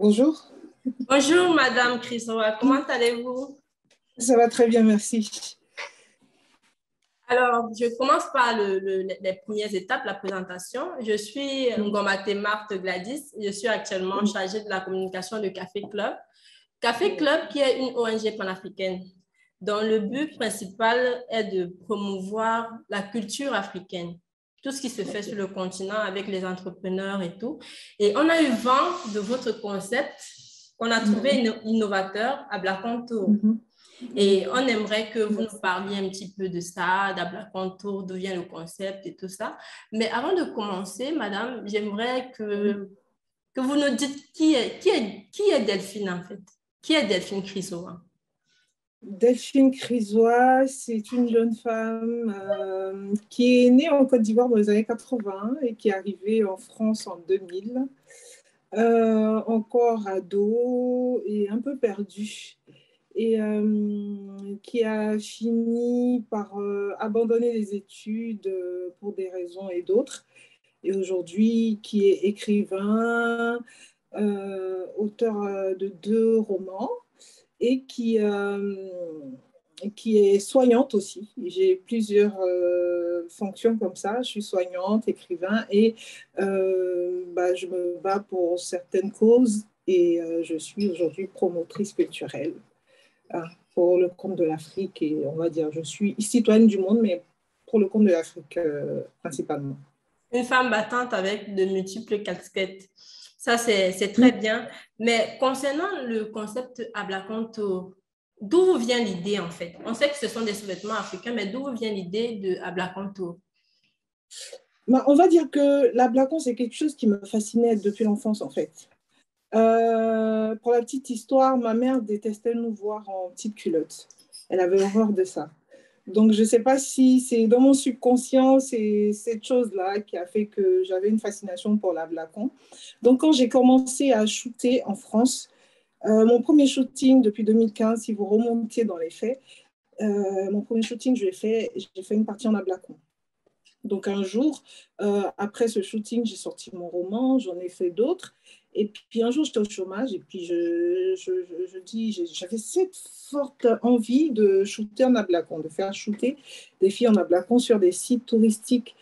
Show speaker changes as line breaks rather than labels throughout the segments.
Bonjour,
Bonjour Madame Chrysoa, comment allez-vous?
ça va très bien, merci.
Alors, je commence par les premières étapes, la présentation. Je suis Ngomaté Marthe Gladys. Je suis actuellement chargée de la communication de Café Club. Café Club, qui est une ONG panafricaine, dont le but principal est de promouvoir la culture africaine, tout ce qui se fait sur le continent avec les entrepreneurs et tout. Et on a eu vent de votre concept qu'on a trouvé innovateur à Black Contour. Et on aimerait que vous nous parliez un petit peu de ça, d'Abla Contour, d'où vient le concept et tout ça. Mais avant de commencer, madame, j'aimerais que vous nous dites qui est Delphine en fait. Qui est Delphine Chrysoa?
Delphine Crisois, c'est une jeune femme qui est née en Côte d'Ivoire dans les années 80 et qui est arrivée en France en 2000, encore ado et un peu perdue, et qui a fini par abandonner les études pour des raisons et d'autres, et aujourd'hui qui est écrivain, auteur de 2 romans et qui est soignante aussi. J'ai plusieurs fonctions comme ça. Je suis soignante, écrivain et je me bats pour certaines causes et je suis aujourd'hui promotrice culturelle hein, pour le compte de l'Afrique et on va dire je suis citoyenne du monde, mais pour le compte de l'Afrique principalement.
Une femme battante avec de multiples casquettes. Ça, c'est très bien. Mais concernant le concept Abla Contour, d'où vous vient l'idée en fait? On sait que ce sont des sous-vêtements africains, mais d'où vous vient l'idée de Abla Contour?
Bah, on va dire que la blacon, c'est quelque chose qui me fascinait depuis l'enfance en fait. Pour la petite histoire, ma mère détestait nous voir en petite culotte. Elle avait horreur de ça. Donc, je ne sais pas si c'est dans mon subconscient, c'est cette chose-là qui a fait que j'avais une fascination pour la blacon. Donc, quand j'ai commencé à shooter en France, mon premier shooting depuis 2015, si vous remontez dans les faits, mon premier shooting, j'ai fait une partie en ablacon. Donc un jour, après ce shooting, j'ai sorti mon roman, j'en ai fait d'autres. Et puis un jour, j'étais au chômage et puis je dis, j'avais cette forte envie de shooter en ablacon, de faire shooter des filles en ablacon sur des sites touristiques.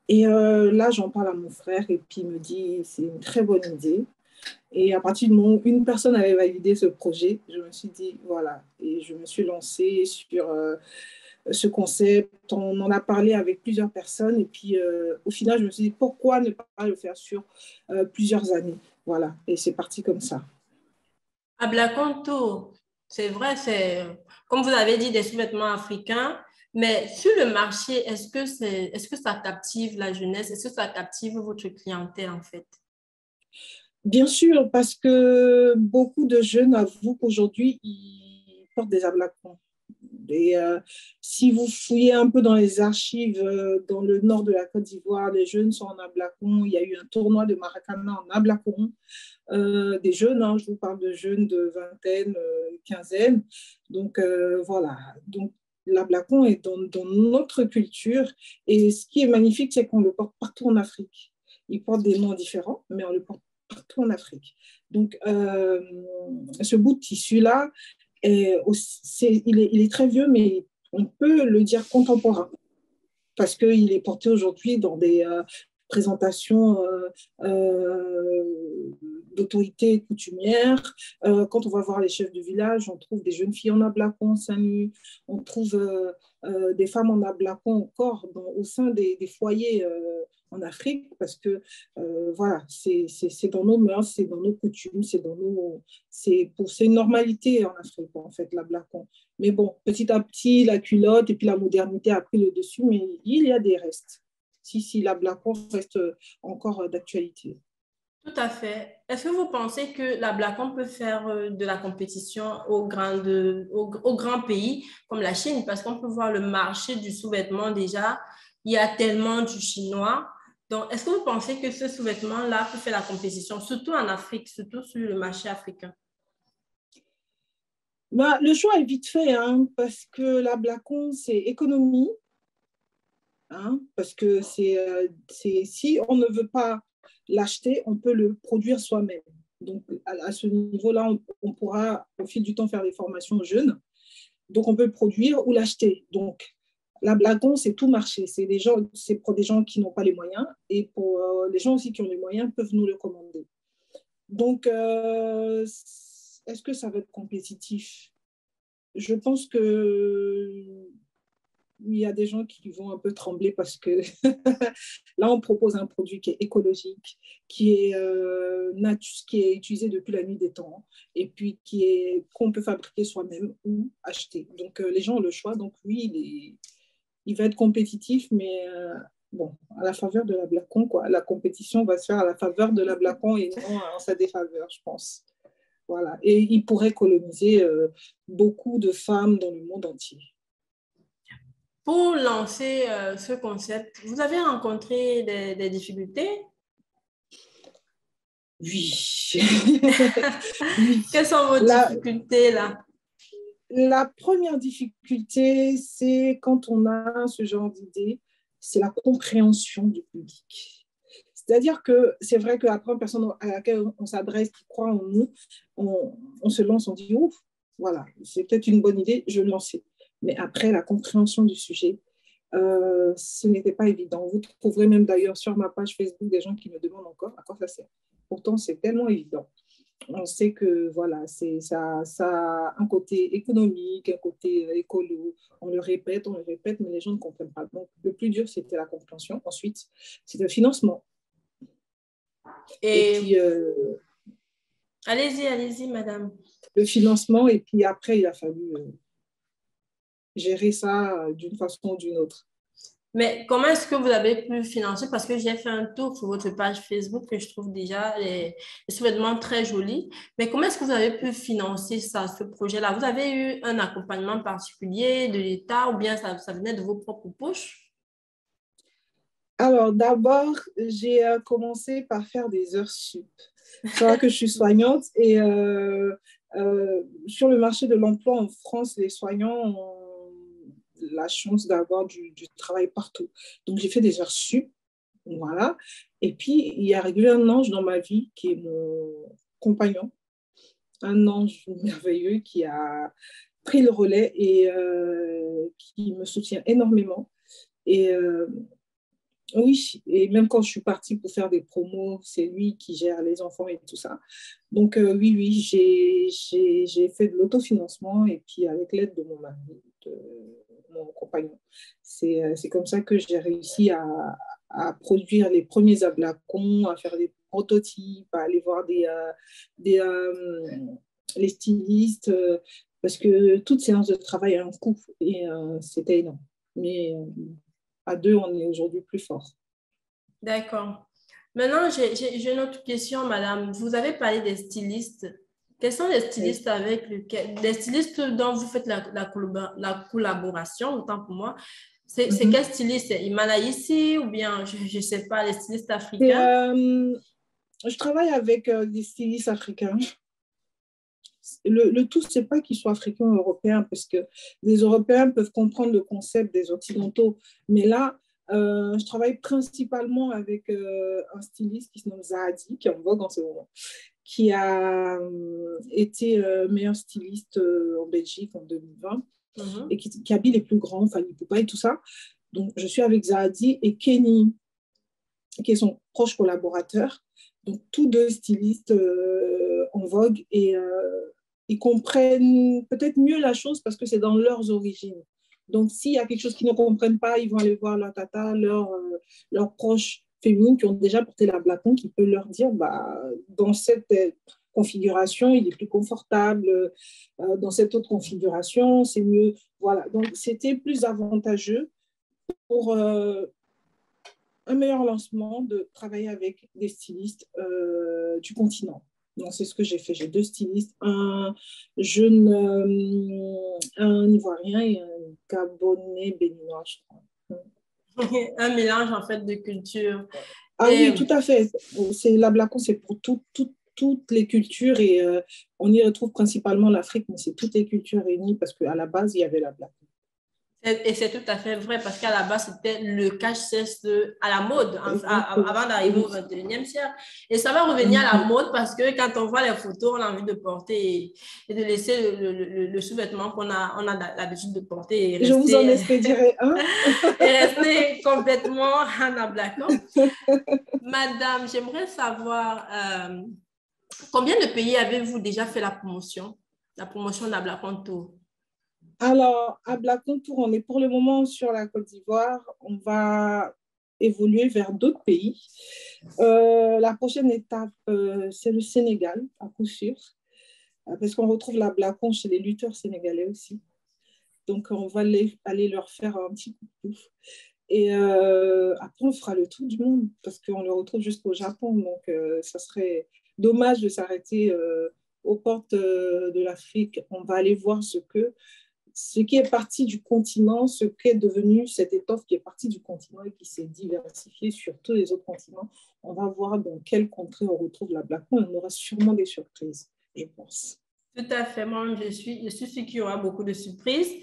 Et là, j'en parle à mon frère et puis il me dit, c'est une très bonne idée. Et à partir du moment où une personne avait validé ce projet, je me suis dit, voilà. Et je me suis lancée sur ce concept. On en a parlé avec plusieurs personnes. Et puis, au final, je me suis dit, pourquoi ne pas le faire sur plusieurs années? Voilà. Et c'est parti comme ça.
Abla Contour, c'est vrai, c'est comme vous avez dit, des sous-vêtements africains. Mais sur le marché, est-ce que ça captive la jeunesse? Est-ce que ça captive votre clientèle en fait?
Bien sûr, parce que beaucoup de jeunes avouent qu'aujourd'hui, ils portent des ablacons. Et si vous fouillez un peu dans les archives, dans le nord de la Côte d'Ivoire, les jeunes sont en ablacon. Il y a eu un tournoi de Maracana en ablacon. Des jeunes, hein, je vous parle de jeunes de vingtaine, quinzaine. Donc voilà. Donc l'ablacon est dans notre culture. Et ce qui est magnifique, c'est qu'on le porte partout en Afrique. Il porte des noms différents, mais on le porte partout en Afrique. Donc ce bout de tissu-là, il est très vieux, mais on peut le dire contemporain parce qu'il est porté aujourd'hui dans des présentations d'autorités coutumières. Quand on va voir les chefs de village, on trouve des jeunes filles en ablacon, seins nus. On trouve des femmes en ablacon encore au sein des foyers en Afrique parce que voilà, c'est dans nos mœurs, c'est dans nos coutumes, c'est une normalité en Afrique en fait, l'ablacon. Mais bon, petit à petit, la culotte et puis la modernité a pris le dessus, mais il y a des restes. Si la Blacon reste encore d'actualité.
Tout à fait. Est-ce que vous pensez que la Blacon peut faire de la compétition aux grands pays comme la Chine? Parce qu'on peut voir le marché du sous-vêtement déjà, il y a tellement du chinois. Donc, est-ce que vous pensez que ce sous-vêtement-là peut faire la compétition, surtout en Afrique, surtout sur le marché africain?
Bah, le choix est vite fait, hein, parce que la Blacon, c'est économie, hein, parce que si on ne veut pas l'acheter, on peut le produire soi-même. Donc, à ce niveau-là, on pourra, au fil du temps, faire des formations aux jeunes. Donc, on peut le produire ou l'acheter. Donc, la Blacon, c'est tout marché. C'est pour des gens qui n'ont pas les moyens. Et pour les gens aussi qui ont les moyens, peuvent nous le commander. Donc, est-ce que ça va être compétitif? Je pense que il y a des gens qui vont un peu trembler parce que là, on propose un produit qui est écologique, qui est utilisé depuis la nuit des temps et puis qu'on peut fabriquer soi-même ou acheter. Donc, les gens ont le choix. Donc, oui, il va être compétitif, mais bon, à la faveur de la Blacon, quoi. La compétition va se faire à la faveur de la Blacon et non en sa défaveur, je pense. Voilà. Et il pourrait coloniser beaucoup de femmes dans le monde entier.
Pour lancer ce concept, vous avez rencontré des difficultés?
Oui.
Oui. Quelles sont vos difficultés là?
La première difficulté, c'est quand on a ce genre d'idée, c'est la compréhension du public. C'est-à-dire que c'est vrai qu'après, une personne à laquelle on s'adresse, qui croit en nous, on se lance, on dit, ouf, voilà, c'est peut-être une bonne idée, je vais me lancer. Mais après, la compréhension du sujet, ce n'était pas évident. Vous trouverez même d'ailleurs sur ma page Facebook des gens qui me demandent encore à quoi ça sert. Pourtant, c'est tellement évident. On sait que voilà, ça a un côté économique, un côté écolo. On le répète, mais les gens ne comprennent pas. Donc, le plus dur, c'était la compréhension. Ensuite, c'était le financement. Et puis,
allez-y, madame.
Le financement, et puis après, il a fallu gérer ça d'une façon ou d'une autre.
Mais comment est-ce que vous avez pu financer? Parce que j'ai fait un tour sur votre page Facebook que je trouve déjà les sous-vêtements très jolis. Mais comment est-ce que vous avez pu financer ça, ce projet-là? Vous avez eu un accompagnement particulier de l'État ou bien ça venait de vos propres poches?
Alors, d'abord, j'ai commencé par faire des heures sup. C'est vrai que je suis soignante et sur le marché de l'emploi en France, les soignants ont la chance d'avoir du travail partout. Donc, j'ai fait des heures sup, voilà. Et puis, il y a arrivé un ange dans ma vie qui est mon compagnon, un ange merveilleux qui a pris le relais et qui me soutient énormément. Et oui, et même quand je suis partie pour faire des promos, c'est lui qui gère les enfants et tout ça. Donc oui, j'ai fait de l'autofinancement et puis avec l'aide de mon mari, de mon compagnon. C'est comme ça que j'ai réussi à produire les premiers ablacons, à faire des prototypes, à aller voir des, les stylistes, parce que toute séance de travail a un coût et c'était énorme. Mais à deux, on est aujourd'hui plus fort.
D'accord. Maintenant, j'ai une autre question, madame. Vous avez parlé des stylistes. Quels sont les stylistes avec lesquels, les stylistes dont vous faites la collaboration, autant pour moi? C'est quel styliste? C'est Imana ici ou bien, je ne sais pas, les stylistes africains?
Je travaille avec des stylistes africains. Le tout, ce n'est pas qu'ils soient africains ou européens, parce que les Européens peuvent comprendre le concept des Occidentaux. Mais là, je travaille principalement avec un styliste qui se nomme Zahadi, qui est en vogue en ce moment, qui a été meilleur styliste en Belgique en 2020 et qui habille les plus grands, Fanny Poupa et tout ça. Donc, je suis avec Zahadi et Kenny, qui est son proche collaborateur. Donc, tous deux stylistes en vogue et ils comprennent peut-être mieux la chose parce que c'est dans leurs origines. Donc, s'il y a quelque chose qu'ils ne comprennent pas, ils vont aller voir leur tata, leurs proches féminines qui ont déjà porté la blacon, qui peut leur dire, bah, dans cette configuration, il est plus confortable, dans cette autre configuration, c'est mieux. Voilà, donc c'était plus avantageux pour un meilleur lancement de travailler avec des stylistes du continent. Donc, c'est ce que j'ai fait. J'ai deux stylistes, un jeune, un Ivoirien et un Gabonais béninois, je crois.
Un mélange, en fait, de culture.
Ah et oui, tout à fait. La Blacon, c'est pour toutes les cultures et on y retrouve principalement l'Afrique, mais c'est toutes les cultures réunies parce qu'à la base, il y avait la Blacon.
Et c'est tout à fait vrai parce qu'à la base, c'était le cache-cesse à la mode avant d'arriver au 21e siècle. Et ça va revenir à la mode parce que quand on voit les photos, on a envie de porter et de laisser le sous-vêtement on a l'habitude de porter et
Je vous en
rester,
expédierai un.
et rester complètement en ablacon. Madame, j'aimerais savoir combien de pays avez-vous déjà fait la promotion d'Ablacon Tour?
Alors, à Black Contour, on est pour le moment sur la Côte d'Ivoire. On va évoluer vers d'autres pays. La prochaine étape, c'est le Sénégal, à coup sûr, parce qu'on retrouve la Blacon chez les lutteurs sénégalais aussi. Donc, on va aller leur faire un petit coup de pouce. Et après, on fera le tour du monde, parce qu'on le retrouve jusqu'au Japon. Donc, ça serait dommage de s'arrêter aux portes de l'Afrique. On va aller voir ce qui est parti du continent, ce qu'est devenu cette étoffe qui est partie du continent et qui s'est diversifiée sur tous les autres continents. On va voir dans quelle contrée on retrouve la Blacon. On aura sûrement des surprises, je pense.
Tout à fait, moi, je suis sûre qu'il y aura beaucoup de surprises.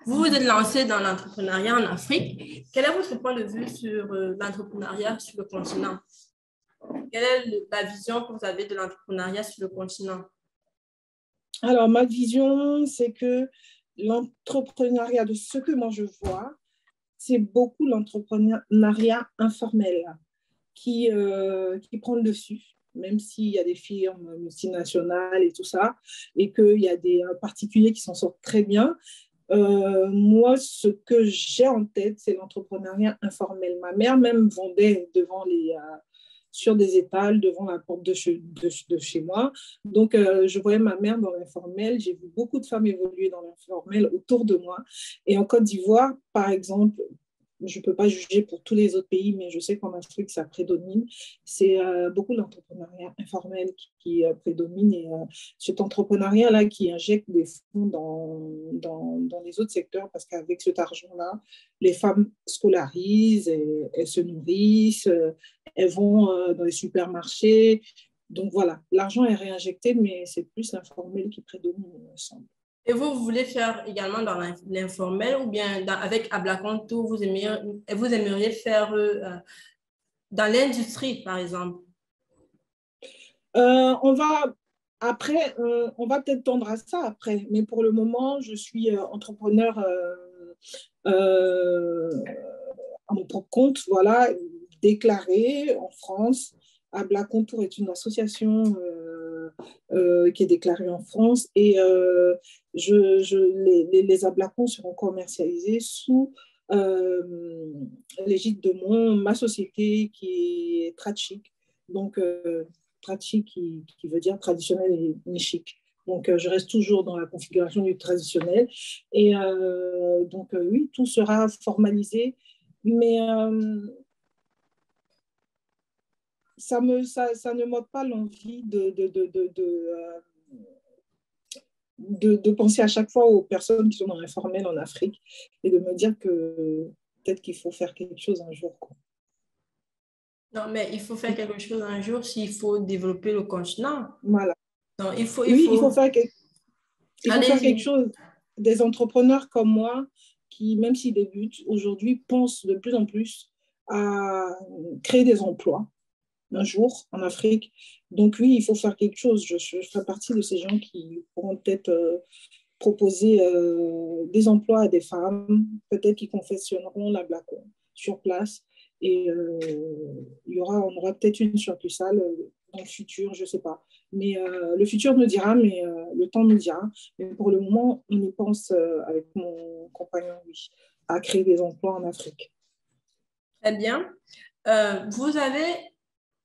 Vous vous êtes lancé dans l'entrepreneuriat en Afrique. Quel est votre point de vue sur l'entrepreneuriat sur le continent? Quelle est la vision que vous avez de l'entrepreneuriat sur le continent?
Alors, ma vision, c'est que l'entrepreneuriat, de ce que moi je vois, c'est beaucoup l'entrepreneuriat informel qui prend le dessus, même s'il y a des firmes multinationales et tout ça, et qu'il y a des particuliers qui s'en sortent très bien. Moi, ce que j'ai en tête, c'est l'entrepreneuriat informel. Ma mère même vendait sur des étals devant la porte de chez moi. Donc, je voyais ma mère dans l'informel. J'ai vu beaucoup de femmes évoluer dans l'informel autour de moi. Et en Côte d'Ivoire, par exemple, je ne peux pas juger pour tous les autres pays, mais je sais qu'en Afrique, ça prédomine. C'est beaucoup l'entrepreneuriat informel qui prédomine. Et cet entrepreneuriat-là qui injecte des fonds dans les autres secteurs, parce qu'avec cet argent-là, les femmes scolarisent, elles se nourrissent, elles vont dans les supermarchés. Donc voilà, l'argent est réinjecté, mais c'est plus l'informel qui prédomine, il me semble.
Et vous voulez faire également dans l'informel ou bien avec Ablacon Tour, vous aimeriez faire dans l'industrie, par exemple?
On va après, on va peut-être tendre à ça après, mais pour le moment, je suis entrepreneur à mon propre compte, voilà, déclaré en France. Abla Contour est une association qui est déclarée en France et les ablacons seront commercialisés sous l'égide de ma société qui est Tratchik. Donc, Tratchik qui veut dire traditionnel et nichique. Donc, je reste toujours dans la configuration du traditionnel. Et donc, oui, tout sera formalisé. Mais ça ne m'ôte pas l'envie de penser à chaque fois aux personnes qui sont dans l'informel en Afrique et de me dire que peut-être qu'il faut faire quelque chose un jour, quoi.
Non, mais il faut faire quelque chose un jour s'il faut développer le continent.
Voilà.
Donc,
Oui, il faut faire quelque
Allez-y.
chose. Des entrepreneurs comme moi qui, même s'ils débutent aujourd'hui, pensent de plus en plus à créer des emplois un jour en Afrique. Donc oui, il faut faire quelque chose. Je ferai partie de ces gens qui pourront peut-être proposer des emplois à des femmes, peut-être qui confectionneront la blacon sur place. Et on aura peut-être une succursale dans le futur, je ne sais pas. Mais le futur nous dira, mais le temps nous dira. Mais pour le moment, on y pense avec mon compagnon, oui, à créer des emplois en Afrique.
Très bien.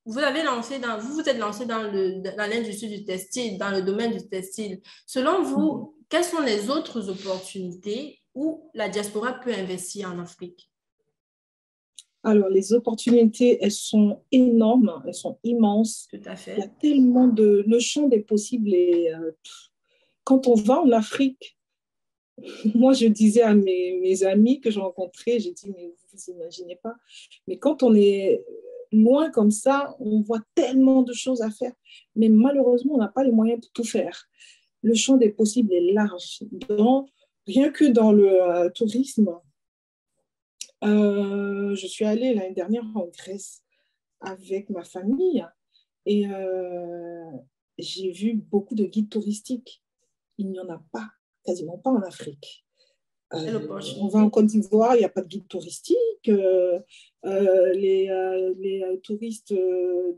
Vous avez lancé vous vous êtes lancé dans l'industrie du textile, dans le domaine du textile. Selon vous, quelles sont les autres opportunités où la diaspora peut investir en Afrique?
Alors, les opportunités, elles sont énormes, elles sont immenses.
Tout à
Il y a
fait.
tellement le champ des possibles. Et quand on va en Afrique, moi, je disais à mes amis que j'ai rencontrés, j'ai dit, mais vous imaginez pas. Mais quand on est loin comme ça, on voit tellement de choses à faire. Mais malheureusement, on n'a pas les moyens de tout faire. Le champ des possibles est large. Dans Rien que dans le tourisme, je suis allée l'année dernière en Grèce avec ma famille et j'ai vu beaucoup de guides touristiques. Il n'y en a pas, quasiment pas en Afrique.
C'est
On va en
l'opportunité.
Côte d'Ivoire, il n'y a pas de guide touristique. Les touristes,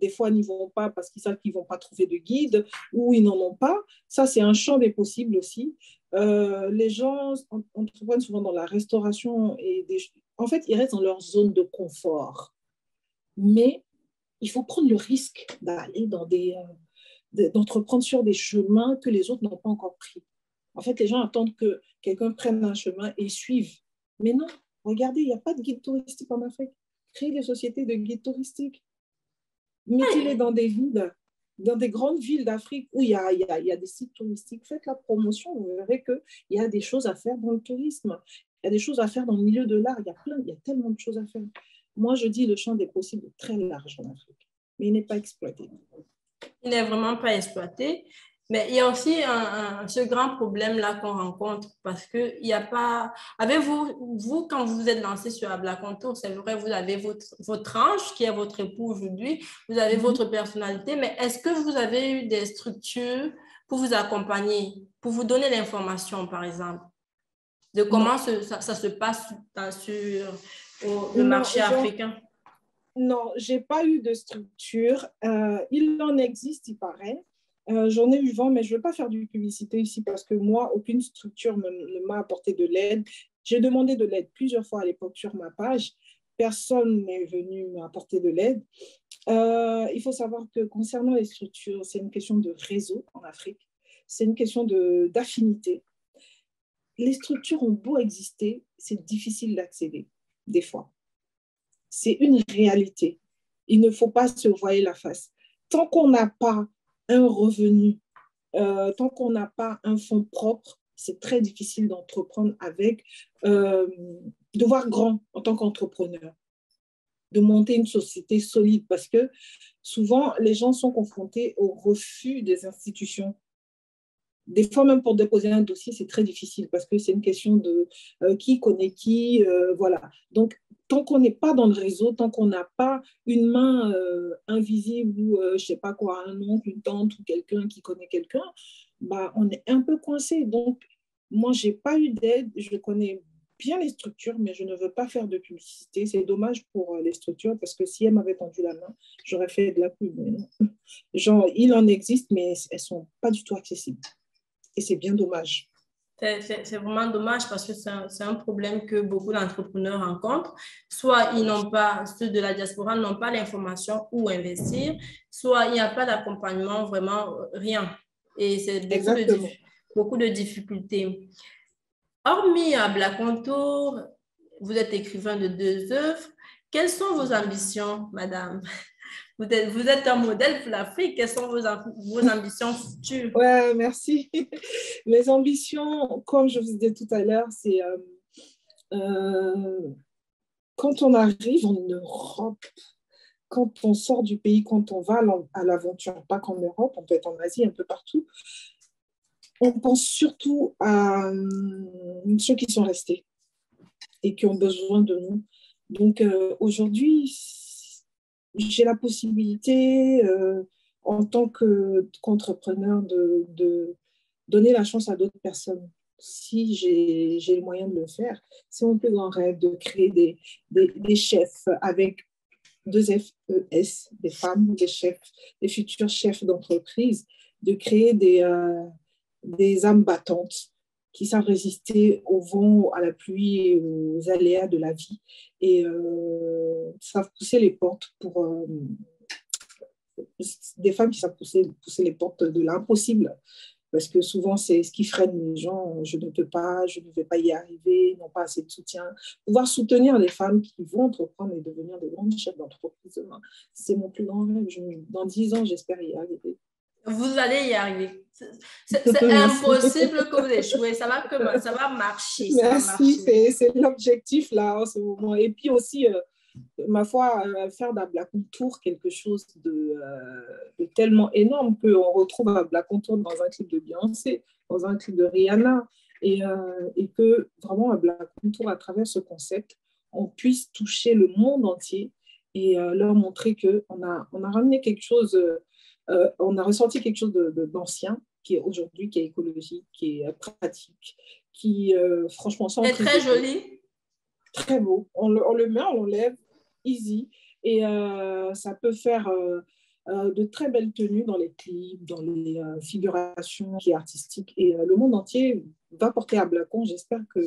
des fois, n'y vont pas parce qu'ils savent qu'ils ne vont pas trouver de guide ou ils n'en ont pas. Ça, c'est un champ des possibles aussi. Les gens entreprennent souvent dans la restauration en fait, ils restent dans leur zone de confort. Mais il faut prendre le risque d'aller d'entreprendre sur des chemins que les autres n'ont pas encore pris. En fait, les gens attendent que quelqu'un prenne un chemin et suive. Mais non, regardez, il n'y a pas de guide touristique en Afrique. Créez des sociétés de guides touristiques. Mettez-les dans des villes, dans des grandes villes d'Afrique où il y a des sites touristiques. Faites la promotion, vous verrez qu'il y a des choses à faire dans le tourisme. Il y a des choses à faire dans le milieu de l'art. Il y a tellement de choses à faire. Moi, je dis le champ des possibles est très large en Afrique, mais il n'est pas exploité.
Il n'est vraiment pas exploité. Mais il y a aussi ce grand problème-là qu'on rencontre parce qu'il n'y a pas... Avec vous, quand vous vous êtes lancé sur la Black Contour, c'est vrai, vous avez votre ange qui est votre époux aujourd'hui, vous avez votre personnalité, mais est-ce que vous avez eu des structures pour vous accompagner, pour vous donner l'information, par exemple, de
Non,
comment ça se passe sur le
non,
marché africain?
non, j'ai pas eu de structure. Il en existe, il paraît. J'en ai eu vent, mais je ne veux pas faire du publicité ici parce que moi, aucune structure ne m'a apporté de l'aide. J'ai demandé de l'aide plusieurs fois à l'époque sur ma page. Personne n'est venu m'apporter de l'aide. Il faut savoir que concernant les structures, c'est une question de réseau en Afrique. C'est une question d'affinité. Les structures ont beau exister, c'est difficile d'accéder, des fois. C'est une réalité. Il ne faut pas se voiler la face. Tant qu'on n'a pas un revenu, tant qu'on n'a pas un fonds propre, c'est très difficile d'entreprendre de voir grand en tant qu'entrepreneur, de monter une société solide parce que souvent, les gens sont confrontés au refus des institutions. Des fois, même pour déposer un dossier, c'est très difficile parce que c'est une question de qui connaît qui, voilà. Donc, tant qu'on n'est pas dans le réseau, tant qu'on n'a pas une main invisible ou, je ne sais pas quoi, un oncle, une tante ou quelqu'un qui connaît quelqu'un, bah, on est un peu coincé. Donc, moi, je n'ai pas eu d'aide. Je connais bien les structures, mais je ne veux pas faire de publicité. C'est dommage pour les structures parce que si elles m'avaient tendu la main, j'aurais fait de la pub. Mais non. Genre, il en existe, mais elles ne sont pas du tout accessibles. Et c'est bien dommage.
C'est vraiment dommage parce que c'est un problème que beaucoup d'entrepreneurs rencontrent. Soit ils n'ont pas, ceux de la diaspora n'ont pas l'information où investir, soit il n'y a pas d'accompagnement, vraiment rien. Et c'est
Exactement.
beaucoup de difficultés. Hormis à Black Contour, vous êtes écrivain de 2 œuvres. Quelles sont vos ambitions, madame? Vous êtes un modèle pour l'Afrique. Quelles sont vos ambitions futures?
Ouais, merci. Mes ambitions, comme je vous disais tout à l'heure, c'est euh, quand on arrive en Europe, quand on sort du pays, quand on va à l'aventure, pas qu'en Europe, on peut être en Asie, un peu partout, on pense surtout à ceux qui sont restés et qui ont besoin de nous. Donc aujourd'hui, j'ai la possibilité, en tant qu'entrepreneur, de donner la chance à d'autres personnes. Si j'ai le moyen de le faire, c'est mon plus grand rêve de créer des chefs avec deux FES, des femmes, des chefs, des futurs chefs d'entreprise, de créer des âmes battantes qui savent résister au vent, à la pluie et aux aléas de la vie et savent pousser les portes pour des femmes qui savent pousser les portes de l'impossible. Parce que souvent, c'est ce qui freine les gens. Je ne peux pas, je ne vais pas y arriver, ils n'ont pas assez de soutien. Pouvoir soutenir les femmes qui vont entreprendre et devenir des grandes chefs d'entreprise demain, c'est mon plus grand rêve. Dans 10 ans, j'espère y arriver.
Vous allez y arriver. C'est
Merci.
impossible que vous échouez. Ça va marcher. Ça va
Merci,
marcher.
c'est l'objectif là en ce moment. Et puis aussi, ma foi, faire de la contour quelque chose de tellement énorme qu'on retrouve à la contour dans un clip de Beyoncé, dans un clip de Rihanna. et que vraiment à Black Contour, à travers ce concept, on puisse toucher le monde entier et leur montrer on a ramené quelque chose, on a ressenti quelque chose d'ancien qui est aujourd'hui, qui est écologique, qui est pratique, qui franchement sans
C'est
prise
très
de tête,
joli.
très beau. On le met, on l'enlève, easy, et ça peut faire de très belles tenues dans les clips, dans les figurations qui est artistique. Et le monde entier va porter à Blacon. J'espère que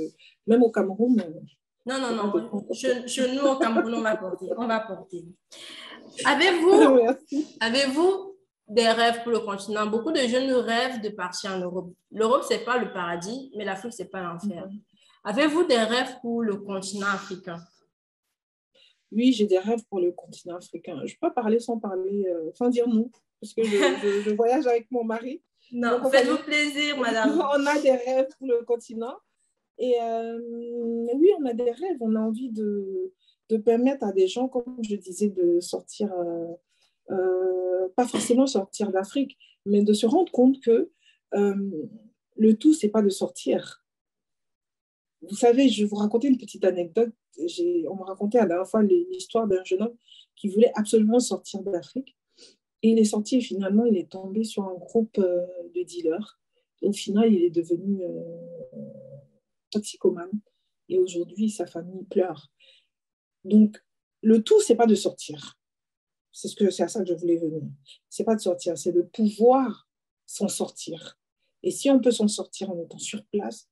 même au Cameroun,
Non, non,
il y aura des
non.
comptes.
Chez nous, au Cameroun, on va porter. On va porter. Avez-vous,
Merci.
avez-vous des rêves pour le continent? Beaucoup de jeunes rêvent de partir en Europe. L'Europe, ce n'est pas le paradis, mais l'Afrique, ce n'est pas l'enfer. Avez-vous des rêves pour le continent africain?
Oui, j'ai des rêves pour le continent africain. Je ne peux pas parler sans parler, sans dire nous, parce que je voyage avec mon mari, mon
Non,
compagnon.
faites-vous plaisir, madame.
On a des rêves pour le continent. Et oui, on a des rêves. On a envie de permettre à des gens, comme je disais, de sortir, pas forcément sortir d'Afrique, mais de se rendre compte que euh, le tout, c'est pas de sortir. Vous savez, je vais vous raconter une petite anecdote. On m'a raconté à la dernière fois l'histoire d'un jeune homme qui voulait absolument sortir d'Afrique. Et il est sorti et finalement, il est tombé sur un groupe de dealers. Et au final, il est devenu toxicomane. Et aujourd'hui, sa famille pleure. Donc, le tout, c'est pas de sortir. C'est à ça que je voulais venir. C'est pas de sortir, c'est de pouvoir s'en sortir. Et si on peut s'en sortir en étant sur place,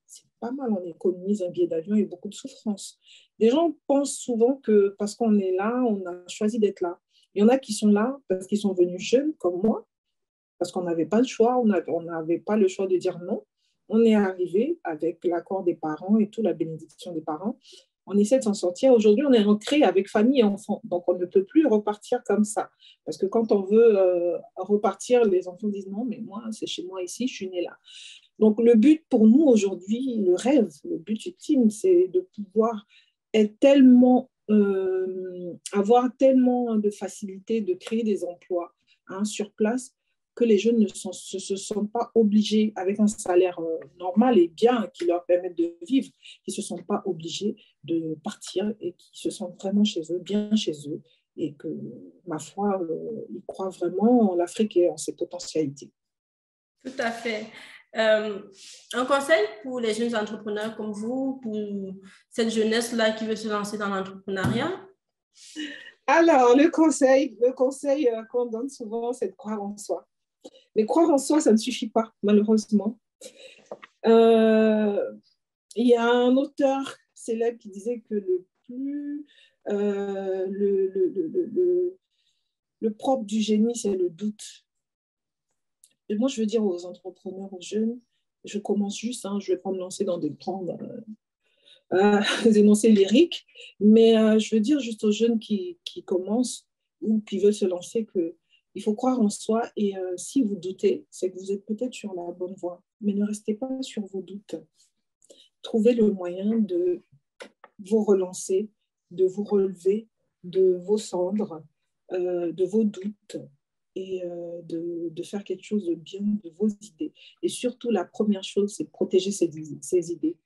c'est pas mal, on économise un billet d'avion et beaucoup de souffrance. Les gens pensent souvent que parce qu'on est là, on a choisi d'être là. Il y en a qui sont là parce qu'ils sont venus jeunes, comme moi, parce qu'on n'avait pas le choix, on n'avait pas le choix de dire non. On est arrivé avec l'accord des parents et tout, la bénédiction des parents. On essaie de s'en sortir. Aujourd'hui, on est ancré avec famille et enfants. Donc, on ne peut plus repartir comme ça. Parce que quand on veut repartir, les enfants disent non, mais moi, c'est chez moi ici, je suis née là. Donc, le but pour nous aujourd'hui, le rêve, le but ultime, c'est de pouvoir être tellement, avoir tellement de facilité de créer des emplois sur place que les jeunes ne se sentent pas obligés, avec un salaire normal et bien qui leur permette de vivre, qui ne se sentent pas obligés de partir et qui se sentent vraiment chez eux, bien chez eux, et que, ma foi, ils croient vraiment en l'Afrique et en ses potentialités.
Tout à fait. Un conseil pour les jeunes entrepreneurs comme vous, pour cette jeunesse-là qui veut se lancer dans l'entrepreneuriat?
Alors, le conseil qu'on donne souvent, c'est de croire en soi. Mais croire en soi, ça ne suffit pas, malheureusement. Euh, il y a un auteur célèbre qui disait que le propre du génie, c'est le doute. Et moi, je veux dire aux entrepreneurs, aux jeunes, je commence juste, je ne vais pas me lancer dans des grands énoncés lyriques, mais je veux dire juste aux jeunes qui commencent ou qui veulent se lancer que il faut croire en soi et si vous doutez, c'est que vous êtes peut-être sur la bonne voie, mais ne restez pas sur vos doutes. Trouvez le moyen de vous relancer, de vous relever de vos cendres, de vos doutes et de faire quelque chose de bien de vos idées. Et surtout, la première chose, c'est de protéger ces idées.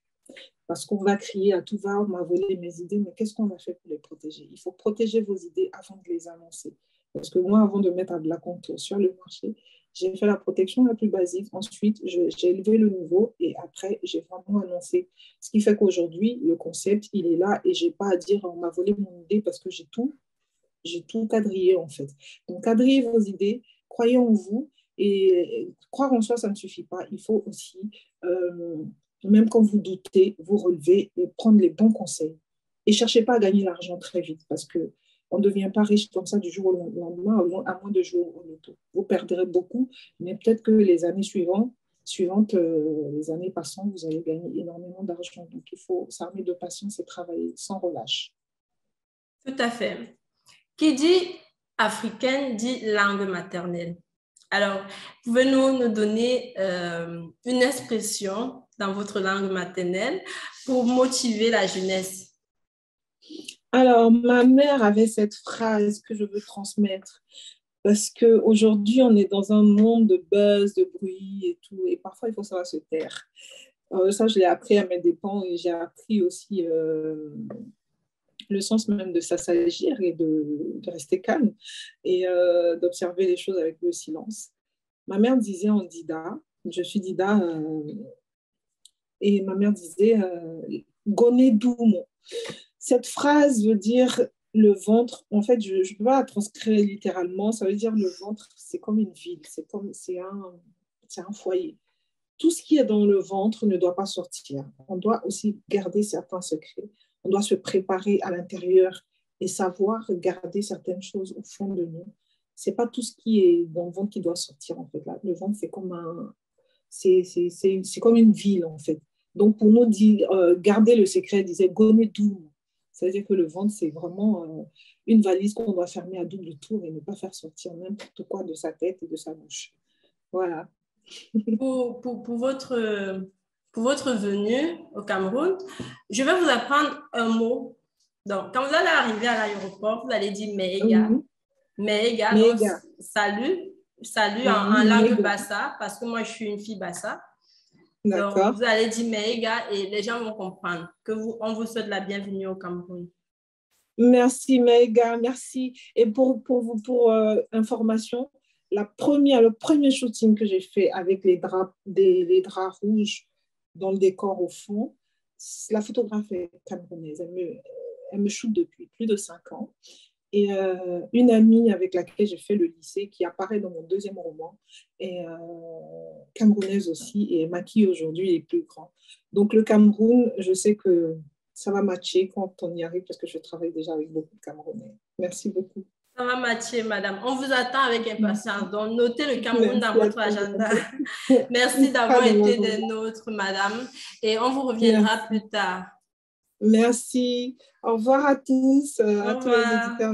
Parce qu'on va crier à tout va, on m'a volé mes idées, mais qu'est-ce qu'on a fait pour les protéger? Il faut protéger vos idées avant de les annoncer. Parce que moi, avant de mettre un Black Contour sur le marché, j'ai fait la protection la plus basique. Ensuite, j'ai élevé le niveau et après, j'ai vraiment annoncé. Ce qui fait qu'aujourd'hui, le concept, il est là et je n'ai pas à dire on m'a volé mon idée parce que j'ai tout quadrillé en fait. Donc, quadrillez vos idées, croyez en vous et croire en soi, ça ne suffit pas. Il faut aussi même quand vous doutez, vous relever et prendre les bons conseils. Et ne cherchez pas à gagner l'argent très vite parce qu'on ne devient pas riche comme ça du jour au lendemain, à moins de jouer au loto. Vous perdrez beaucoup, mais peut-être que les années suivantes, les années passant, vous allez gagner énormément d'argent. Donc, il faut s'armer de patience et travailler sans relâche.
Tout à fait. Qui dit africaine dit langue maternelle. Alors, pouvez-vous nous donner une expression dans votre langue maternelle pour motiver la jeunesse?
Alors, ma mère avait cette phrase que je veux transmettre parce qu'aujourd'hui, on est dans un monde de buzz, de bruit et tout, et parfois, il faut savoir se taire. Ça, je l'ai appris à mes dépens et j'ai appris aussi le sens même de s'assagir et de rester calme et d'observer les choses avec le silence. Ma mère disait en Dida, je suis Dida, et ma mère disait Goné Doumo. Cette phrase veut dire le ventre. En fait, je ne peux pas la transcrire littéralement. Ça veut dire le ventre, c'est comme une ville, c'est un foyer. Tout ce qui est dans le ventre ne doit pas sortir. On doit aussi garder certains secrets. On doit se préparer à l'intérieur et savoir garder certaines choses au fond de nous. C'est pas tout ce qui est dans le ventre qui doit sortir, en fait. Là, le ventre, c'est comme une ville, en fait. Donc, pour nous, garder le secret, disait Goné Doum. C'est-à-dire que le ventre, c'est vraiment une valise qu'on doit fermer à double tour et ne pas faire sortir n'importe quoi de sa tête et de sa bouche. Voilà.
Pour votre venue au Cameroun, je vais vous apprendre un mot. Donc, quand vous allez arriver à l'aéroport, vous allez dire Mega. Mega, donc salut. Salut en langue bassa, parce que moi, je suis une fille bassa. Donc, vous allez dire Mega et les gens vont comprendre qu'on vous souhaite la bienvenue au Cameroun.
Merci, Mega, merci. Et pour information, le premier shooting que j'ai fait avec les draps rouges dans le décor au fond, la photographe est camerounaise. Elle me shoot depuis plus de 5 ans. Et une amie avec laquelle j'ai fait le lycée, qui apparaît dans mon deuxième roman, est camerounaise aussi et maquille aujourd'hui les plus grands. Donc le Cameroun, je sais que ça va matcher quand on y arrive parce que je travaille déjà avec beaucoup de Camerounais. Merci beaucoup.
Ça va matcher, madame. On vous attend avec impatience. Donc, notez le Cameroun dans votre agenda. Merci d'avoir été des nôtres, madame. Et on vous reviendra plus tard.
Merci. Au revoir à tous, à tous les auditeurs.